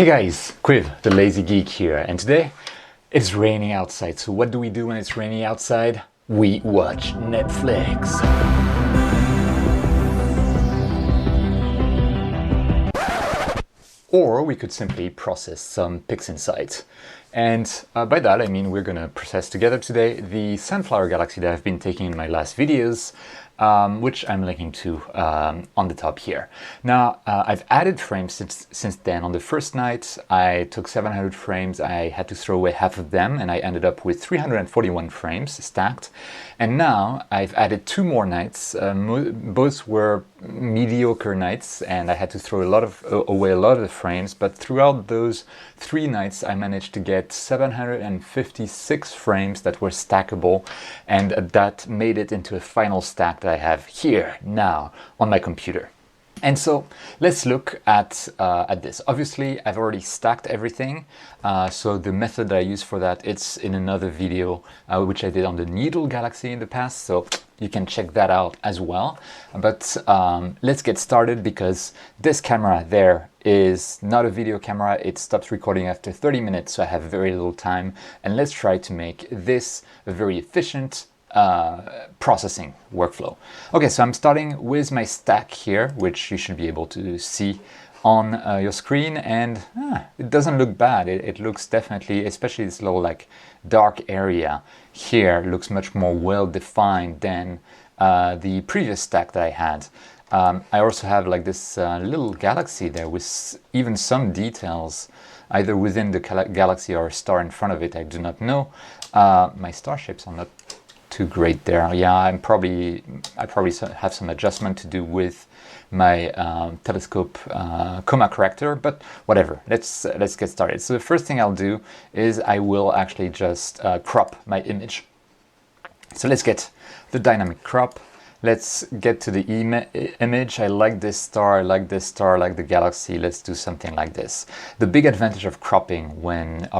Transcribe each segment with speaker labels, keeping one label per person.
Speaker 1: Hey guys, Quiv, the Lazy Geek here, and today it's raining outside. So what do we do when it's raining outside? We watch Netflix. Or we could simply process some PixInsight. And by that I mean we're gonna process together today the sunflower galaxy that I've been taking in my last videos, which I'm linking to on the top here. Now, I've added frames since then. On the first night, I took 700 frames. I had to throw away half of them, and I ended up with 341 frames stacked. And now I've added two more nights. Both were mediocre nights, and I had to throw away a lot of the frames. But throughout those 3 nights, I managed to get 756 frames that were stackable, and that made it into a final stack that I have here now on my computer. And so let's look at this. Obviously, I've already stacked everything. So the method that I use for that, it's in another video, which I did on the Needle Galaxy in the past. So you can check that out as well. But let's get started, because this camera there is not a video camera. It stops recording after 30 minutes, so I have very little time. And let's try to make this a very efficient processing workflow. Okay, so I'm starting with my stack here, which you should be able to see on your screen, and it doesn't look bad. It looks definitely, especially this little like dark area here, looks much more well defined than the previous stack that I had. I also have like this little galaxy there with even some details either within the galaxy or a star in front of it. I do not know. My star shapes are not too great there. Yeah, I probably have some adjustment to do with my telescope coma corrector, but whatever. Let's get started. So the first thing I'll do is I will actually just crop my image. So let's get the dynamic crop. Let's get to the image. I like this star, I like this star, I like the galaxy. Let's do something like this. The big advantage of cropping,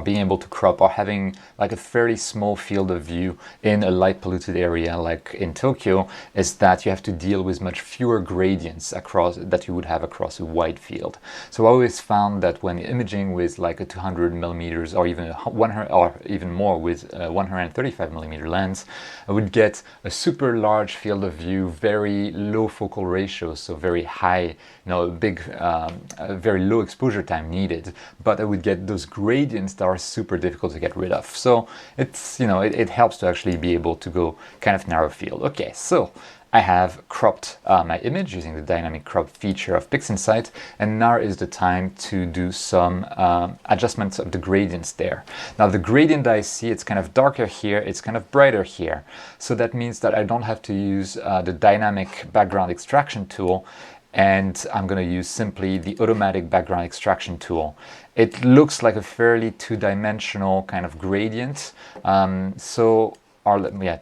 Speaker 1: being able to crop or having like a fairly small field of view in a light polluted area like in Tokyo, is that you have to deal with much fewer gradients that you would have across a wide field. So I always found that when imaging with like a 200 millimeters or even 100 or even more with a 135 millimeter lens, I would get a super large field of view, very low focal ratio, so very high, very low exposure time needed, but I would get those gradients that are super difficult to get rid of. So it's, it helps to actually be able to go kind of narrow field. Okay, so I have cropped my image using the dynamic crop feature of PixInsight, and now is the time to do some adjustments of the gradients there. Now the gradient I see, it's kind of darker here, it's kind of brighter here. So that means that I don't have to use the dynamic background extraction tool, and I'm going to use simply the automatic background extraction tool. It looks like a fairly two-dimensional kind of gradient.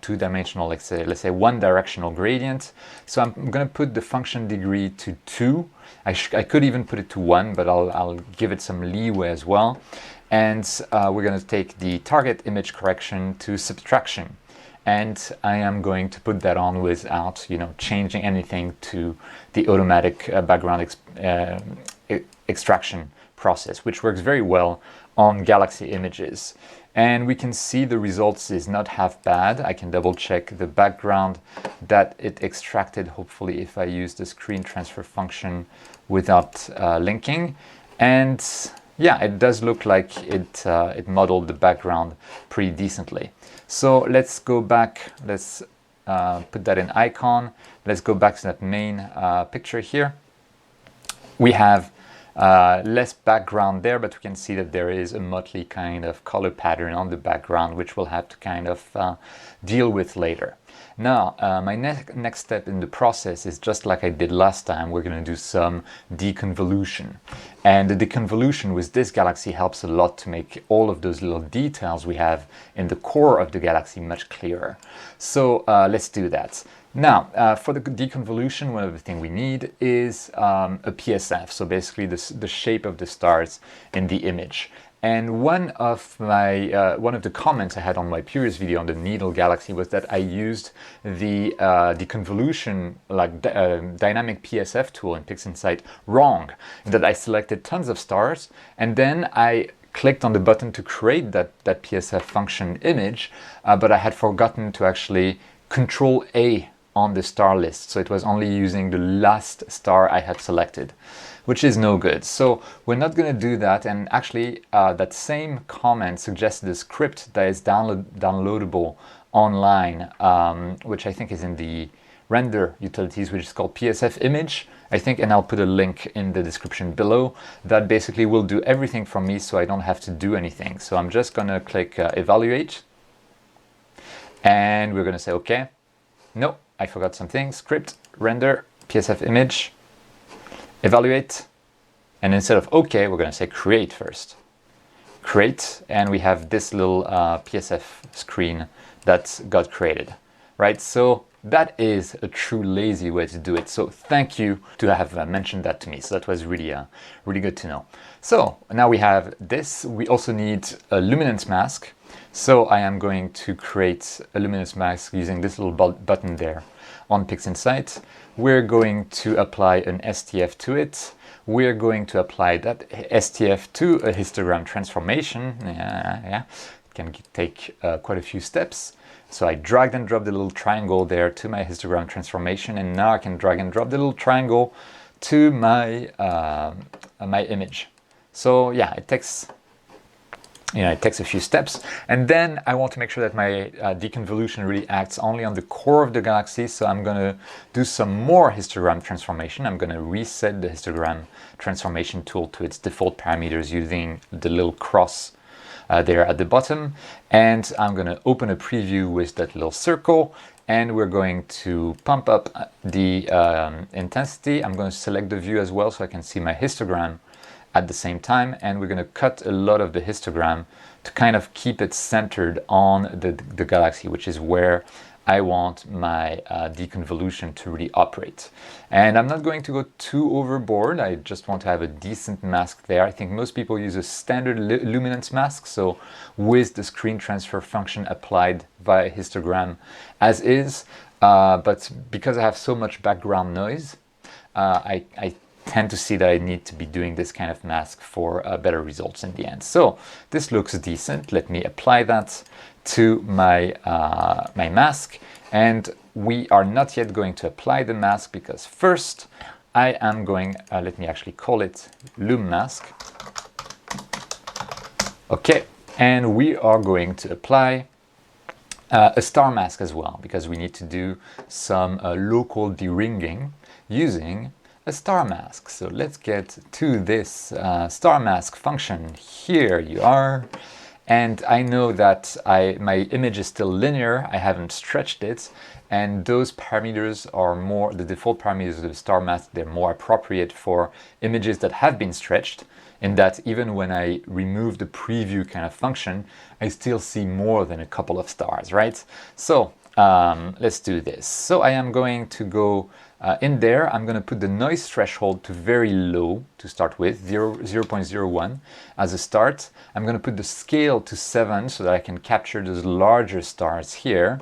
Speaker 1: Two-dimensional, let's say one-directional gradient. So I'm going to put the function degree to 2. I could even put it to 1, but I'll give it some leeway as well. And we're going to take the target image correction to subtraction. And I am going to put that on without, changing anything to the automatic background extraction process, which works very well on galaxy images. And we can see the results is not half bad. I can double check the background that it extracted, hopefully, if I use the screen transfer function without linking. And yeah, it does look like it modeled the background pretty decently. So let's go back. Let's put that in icon. Let's go back to that main picture here. We have less background there, but we can see that there is a motley kind of color pattern on the background, which we'll have to kind of deal with later. Now, my next step in the process is just like I did last time. We're going to do some deconvolution. And the deconvolution with this galaxy helps a lot to make all of those little details we have in the core of the galaxy much clearer. So let's do that. Now, for the deconvolution, one of the things we need is a PSF, so basically the shape of the stars in the image. And one of the comments I had on my previous video on the needle galaxy was that I used the deconvolution, like dynamic PSF tool in PixInsight wrong, that I selected tons of stars and then I clicked on the button to create that PSF function image, but I had forgotten to actually Control A on the star list, so it was only using the last star I had selected, which is no good. So we're not going to do that, and actually that same comment suggested a script that is downloadable online, which I think is in the render utilities, which is called PSF image, I think, and I'll put a link in the description below. That basically will do everything for me, so I don't have to do anything. So I'm just going to click evaluate, and we're going to say okay. No, I forgot something. Script, render, PSF image, evaluate, and instead of OK, we're going to say create first. Create, and we have this little PSF screen that got created, right? So that is a true lazy way to do it. So thank you to have mentioned that to me. So that was really, really good to know. So now we have this. We also need a luminance mask. So I am going to create a luminance mask using this little button there on PixInsight. We're going to apply an STF to it. We're going to apply that STF to a histogram transformation. It can take quite a few steps. So I dragged and dropped the little triangle there to my histogram transformation, and now I can drag and drop the little triangle to my my image. So yeah, it takes a few steps, and then I want to make sure that my deconvolution really acts only on the core of the galaxy. So I'm going to do some more histogram transformation. I'm going to reset the histogram transformation tool to its default parameters using the little cross there at the bottom, and I'm going to open a preview with that little circle, and we're going to pump up the intensity. I'm going to select the view as well so I can see my histogram at the same time, and we're going to cut a lot of the histogram to kind of keep it centered on the galaxy, which is where I want my deconvolution to really operate. And I'm not going to go too overboard. I just want to have a decent mask there. I think most people use a standard luminance mask, so with the screen transfer function applied via histogram as is. But because I have so much background noise, I tend to see that I need to be doing this kind of mask for better results in the end. So this looks decent. Let me apply that to my my mask, and we are not yet going to apply the mask because first I am going, let me actually call it Lum mask. Okay, and we are going to apply a star mask as well, because we need to do some local deringing using a star mask. So let's get to this star mask function. Here you are. And I know that my image is still linear. I haven't stretched it. And those parameters are more, the default parameters of the star mask, they're more appropriate for images that have been stretched, in that even when I remove the preview kind of function, I still see more than a couple of stars, right? So let's do this. So I am going to go in there. I'm going to put the noise threshold to very low to start with, 0.01 as a start. I'm going to put the scale to 7 so that I can capture those larger stars here.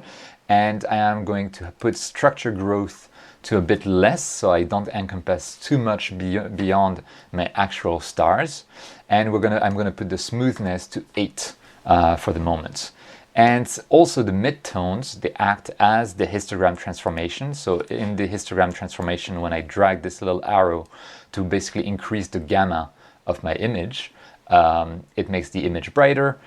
Speaker 1: And I am going to put structure growth to a bit less, so I don't encompass too much beyond my actual stars. And I'm going to put the smoothness to 8 for the moment. And also the midtones, they act as the histogram transformation. So in the histogram transformation, when I drag this little arrow to basically increase the gamma of my image, it makes the image brighter.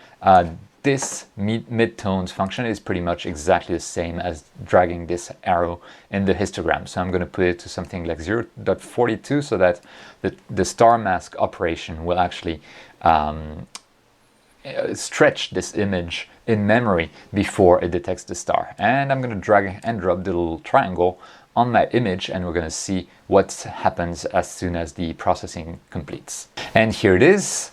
Speaker 1: This midtones function is pretty much exactly the same as dragging this arrow in the histogram. So I'm going to put it to something like 0.42 so that the star mask operation will actually stretch this image in memory before it detects the star. And I'm going to drag and drop the little triangle on my image, and we're going to see what happens as soon as the processing completes. And here it is.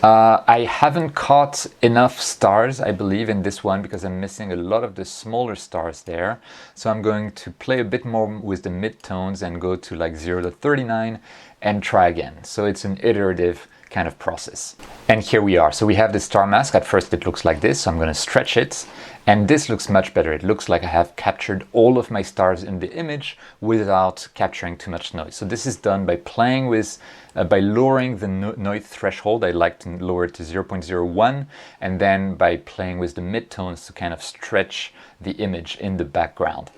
Speaker 1: I haven't caught enough stars, I believe, in this one because I'm missing a lot of the smaller stars there. So I'm going to play a bit more with the midtones and go to like 0.39 and try again. So it's an iterative kind of process. And here we are. So we have the star mask. At first it looks like this, so I'm going to stretch it. And this looks much better. It looks like I have captured all of my stars in the image without capturing too much noise. So this is done by playing with, by lowering the noise threshold. I like to lower it to 0.01, and then by playing with the midtones to kind of stretch the image in the background.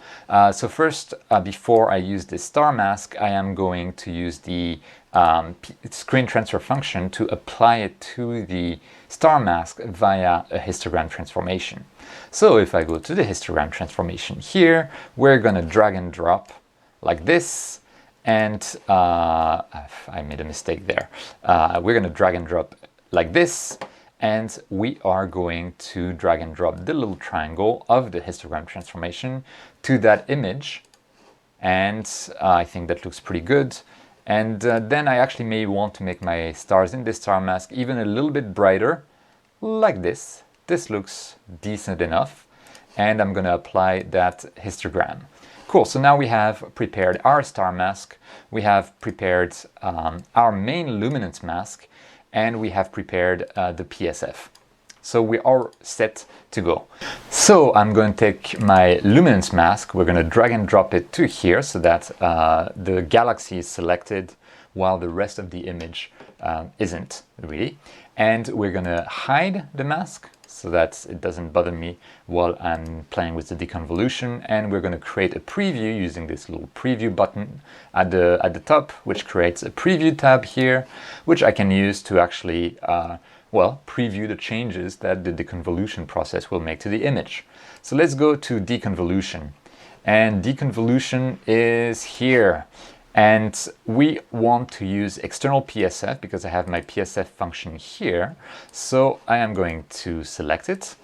Speaker 1: So first, before I use this star mask, I am going to use the screen transfer function to apply it to the star mask via a histogram transformation. So if I go to the histogram transformation here, we're going to drag and drop like this, and I made a mistake there. We're going to drag and drop like this, and we are going to drag and drop the little triangle of the histogram transformation to that image, and I think that looks pretty good. And then I actually may want to make my stars in this star mask even a little bit brighter, like this. This looks decent enough, and I'm going to apply that histogram. Cool, so now we have prepared our star mask, we have prepared our main luminance mask, and we have prepared the PSF. So we are set to go. So I'm going to take my luminance mask, we're going to drag and drop it to here so that the galaxy is selected while the rest of the image isn't really. And we're going to hide the mask so that it doesn't bother me while I'm playing with the deconvolution. And we're going to create a preview using this little preview button at the top, which creates a preview tab here, which I can use to actually preview the changes that the deconvolution process will make to the image. So let's go to deconvolution. And deconvolution is here. And we want to use external PSF because I have my PSF function here. So I am going to select it.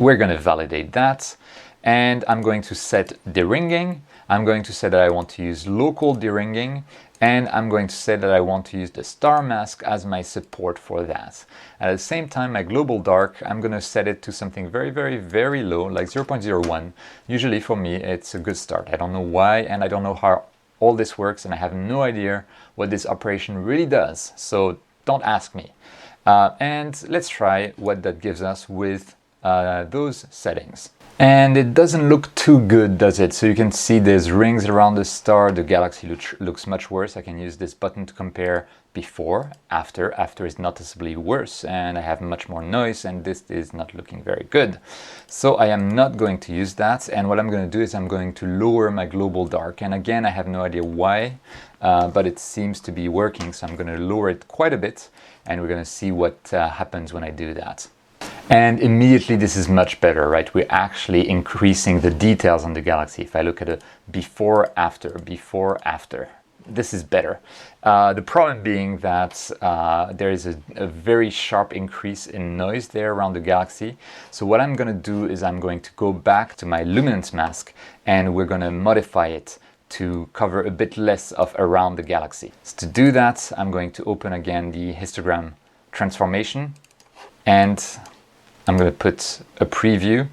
Speaker 1: We're going to validate that. And I'm going to set deringing. I'm going to say that I want to use local deringing. And I'm going to say that I want to use the star mask as my support for that. At the same time, my global dark, I'm going to set it to something very, very, very low, like 0.01. Usually for me, it's a good start. I don't know why, and I don't know how all this works, and I have no idea what this operation really does. So don't ask me. And let's try what that gives us with those settings. And it doesn't look too good, does it? So you can see there's rings around the star. The galaxy looks much worse. I can use this button to compare before, after. After is noticeably worse, and I have much more noise, and this is not looking very good. So I am not going to use that. And what I'm going to do is I'm going to lower my global dark. And again, I have no idea why, but it seems to be working. So I'm going to lower it quite a bit, and we're going to see what happens when I do that. And immediately this is much better, right? We're actually increasing the details on the galaxy. If I look at a before, after, this is better. The problem being that there is a very sharp increase in noise there around the galaxy. So what I'm going to do is I'm going to go back to my luminance mask, and we're going to modify it to cover a bit less of around the galaxy. So to do that, I'm going to open again the histogram transformation, and I'm going to put a preview,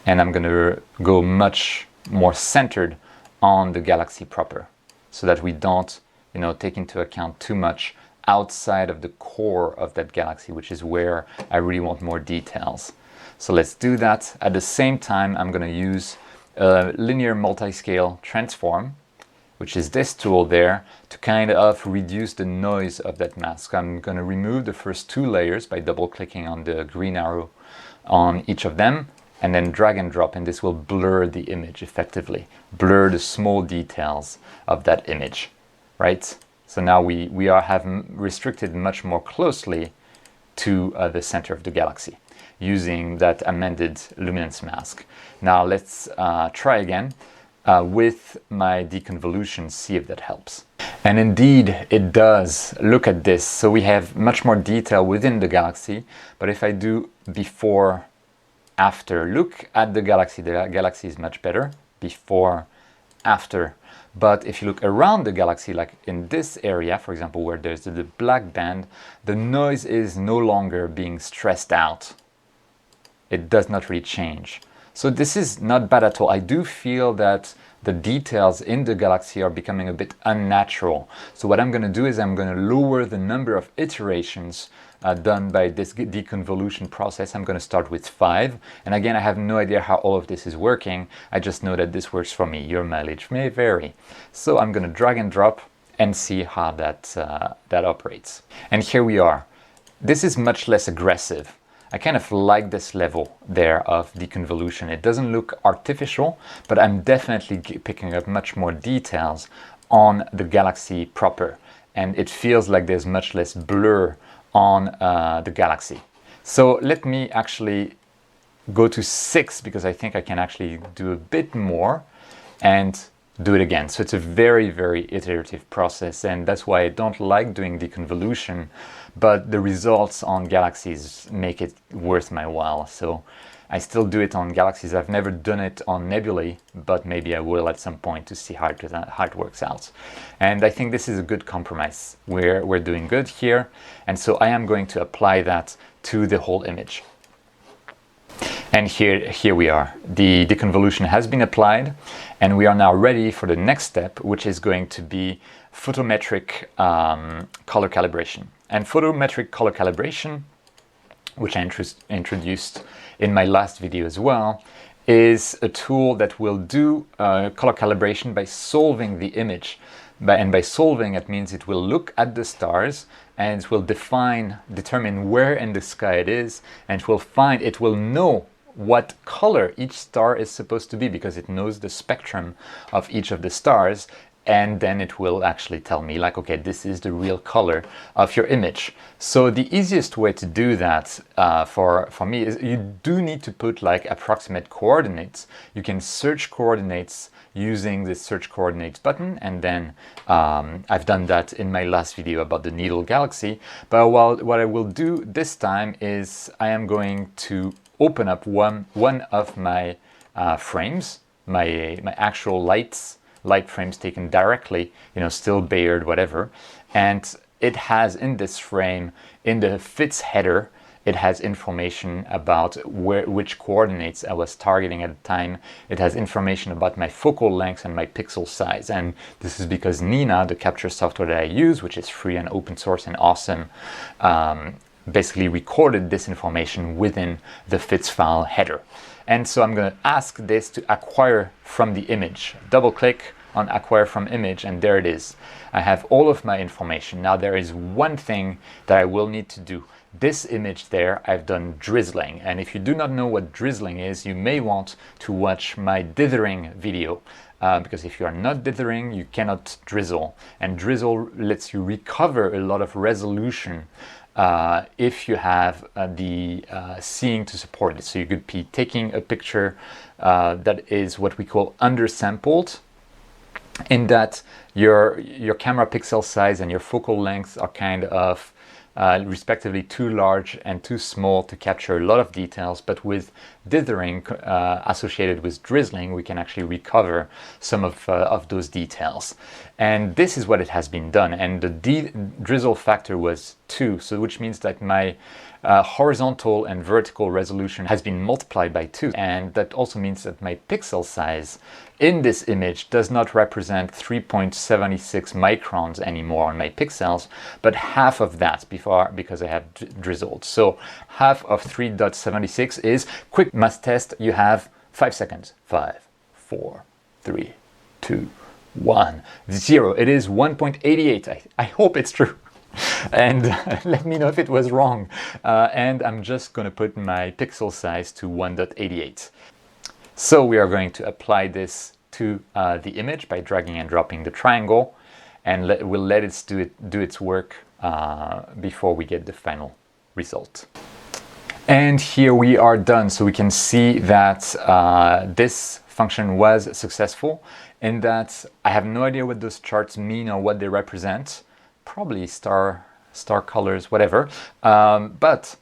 Speaker 1: and I'm going to go much more centered on the galaxy proper so that we don't, take into account too much outside of the core of that galaxy, which is where I really want more details. So let's do that. At the same time, I'm going to use a linear multiscale transform, which is this tool there, to kind of reduce the noise of that mask. I'm going to remove the first two layers by double-clicking on the green arrow on each of them, and then drag and drop, and this will blur the image effectively, blur the small details of that image, right? So now we have restricted much more closely to the center of the galaxy using that amended luminance mask. Now let's try again. With my deconvolution, see if that helps. And indeed it does. Look at this. So we have much more detail within the galaxy, but if I do before, after, look at the galaxy is much better, before, after. But if you look around the galaxy, like in this area, for example, where there's the black band, the noise is no longer being stressed out. It does not really change. So this is not bad at all. I do feel that the details in the galaxy are becoming a bit unnatural. So what I'm going to do is I'm going to lower the number of iterations done by this deconvolution process. I'm going to start with 5. And again, I have no idea how all of this is working. I just know that this works for me. Your mileage may vary. So I'm going to drag and drop and see how that operates. And here we are. This is much less aggressive. I kind of like this level there of deconvolution. It doesn't look artificial, but I'm definitely picking up much more details on the galaxy proper. And it feels like there's much less blur on the galaxy. So let me actually go to 6 because I think I can actually do a bit more and do it again. So it's a very, very iterative process, and that's why I don't like doing deconvolution, but the results on galaxies make it worth my while. So I still do it on galaxies. I've never done it on nebulae, but maybe I will at some point to see how it works out. And I think this is a good compromise. We're doing good here, and so I am going to apply that to the whole image. And here we are. The deconvolution has been applied, and we are now ready for the next step, which is going to be photometric color calibration. And photometric color calibration, which I introduced in my last video as well, is a tool that will do color calibration by solving the image. And by solving, it means it will look at the stars and it will determine where in the sky it is, and it will know what color each star is supposed to be because it knows the spectrum of each of the stars, and then it will actually tell me like, okay, this is the real color of your image. So the easiest way to do that for me is you do need to put like approximate coordinates. You can search coordinates using the search coordinates button, and then I've done that in my last video about the needle galaxy. But what I will do this time is I am going to open up one of my frames, my actual light frames taken directly, still Bayard, whatever. And it has in this frame, in the FITS header, it has information about which coordinates I was targeting at the time. It has information about my focal length and my pixel size. And this is because Nina, the capture software that I use, which is free and open source and awesome, basically recorded this information within the FITS file header. And so I'm going to ask this to acquire from the image. Double click on acquire from image, and there it is. I have all of my information. Now there is one thing that I will need to do. This image there, I've done drizzling. And if you do not know what drizzling is, you may want to watch my dithering video. Because if you are not dithering, you cannot drizzle. And drizzle lets you recover a lot of resolution if you have the seeing to support it. So you could be taking a picture that is what we call undersampled, in that your camera pixel size and your focal length are kind of respectively too large and too small to capture a lot of details, but with dithering associated with drizzling, we can actually recover some of those details. And this is what it has been done, and the drizzle factor was 2, so which means that my horizontal and vertical resolution has been multiplied by 2, and that also means that my pixel size in this image does not represent 3.76 microns anymore on my pixels, but half of that because I have drizzled. So half of 3.76 is, quick math test, you have 5 seconds. 5, 4, 3, 2, 1, 0. It is 1.88. I hope it's true. And let me know if it was wrong. And I'm just going to put my pixel size to 1.88. So we are going to apply this to the image by dragging and dropping the triangle, and we'll let it do its work before we get the final result. And here we are done. So we can see that this function was successful, in that I have no idea what those charts mean or what they represent. Probably star colors, whatever. But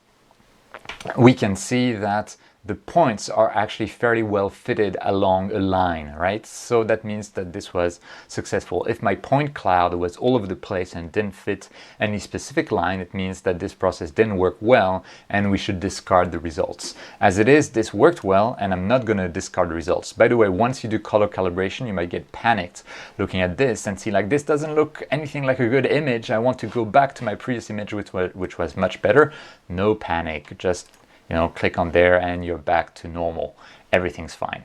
Speaker 1: we can see that the points are actually fairly well fitted along a line, right? So that means that this was successful. If my point cloud was all over the place and didn't fit any specific line, it means that this process didn't work well and we should discard the results. As it is, this worked well and I'm not going to discard the results. By the way, once you do color calibration, you might get panicked looking at this and see like, this doesn't look anything like a good image. I want to go back to my previous image, which was much better. No panic, just click on there and you're back to normal. Everything's fine.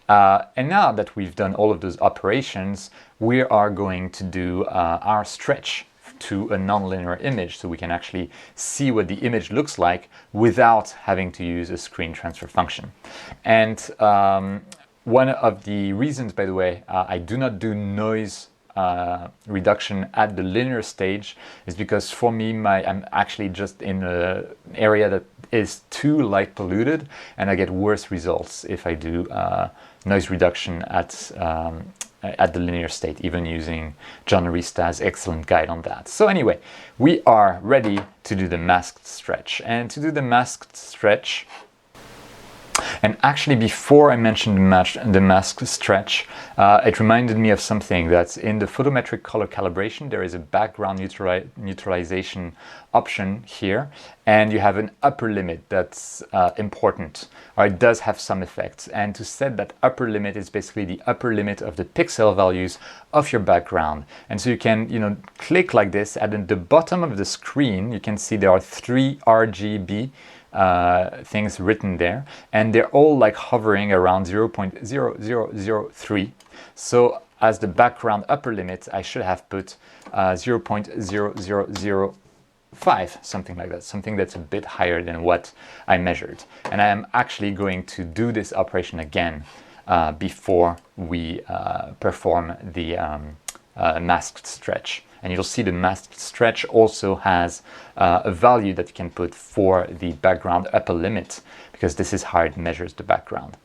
Speaker 1: And now that we've done all of those operations, we are going to do our stretch to a nonlinear image so we can actually see what the image looks like without having to use a screen transfer function. And one of the reasons, by the way, I do not do noise reduction at the linear stage is because for me, I'm actually just in an area that is too light polluted, and I get worse results if I do noise reduction at the linear state, even using John Arista's excellent guide on that. So anyway, we are ready to do the masked stretch. And to do the masked stretch, and actually before I mentioned the mask stretch, it reminded me of something that's in the photometric color calibration. There is a background neutralization option here, and you have an upper limit that's important, or it does have some effects. And to set that upper limit is basically the upper limit of the pixel values of your background. And so you can, click like this, and at the bottom of the screen, you can see there are 3 RGB things written there, and they're all like hovering around 0.0003. So as the background upper limit, I should have put 0.0005, something like that, something that's a bit higher than what I measured. And I am actually going to do this operation again before we perform the masked stretch. And you'll see the masked stretch also has a value that you can put for the background upper limit, because this is how it measures the background.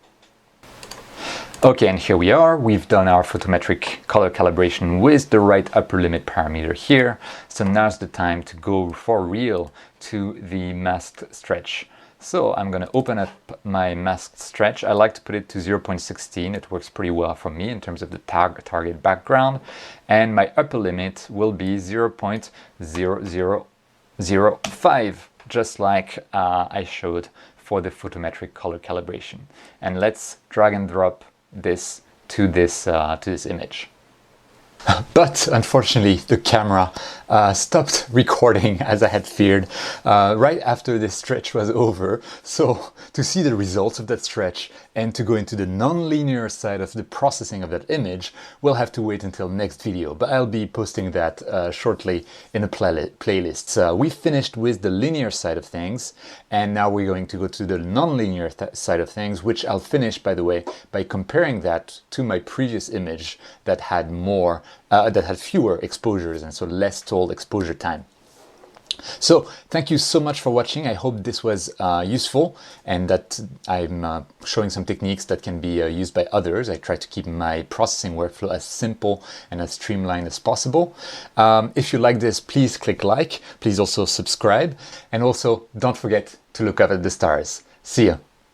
Speaker 1: Okay, and here we are. We've done our photometric color calibration with the right upper limit parameter here. So now's the time to go for real to the masked stretch. So I'm going to open up my masked stretch. I like to put it to 0.16. It works pretty well for me in terms of the target background. And my upper limit will be 0.0005, just like I showed for the photometric color calibration. And let's drag and drop this to this image. But unfortunately, the camera stopped recording as I had feared right after this stretch was over. So to see the results of that stretch and to go into the non-linear side of the processing of that image, we'll have to wait until next video. But I'll be posting that shortly in a playlist. We finished with the linear side of things, and now we're going to go to the non-linear side of things, which I'll finish, by the way, by comparing that to my previous image that had fewer exposures and so less total exposure time. So thank you so much for watching. I hope this was useful and that I'm showing some techniques that can be used by others. I try to keep my processing workflow as simple and as streamlined as possible. If you like this, please click like. Please also subscribe. And also don't forget to look up at the stars. See ya.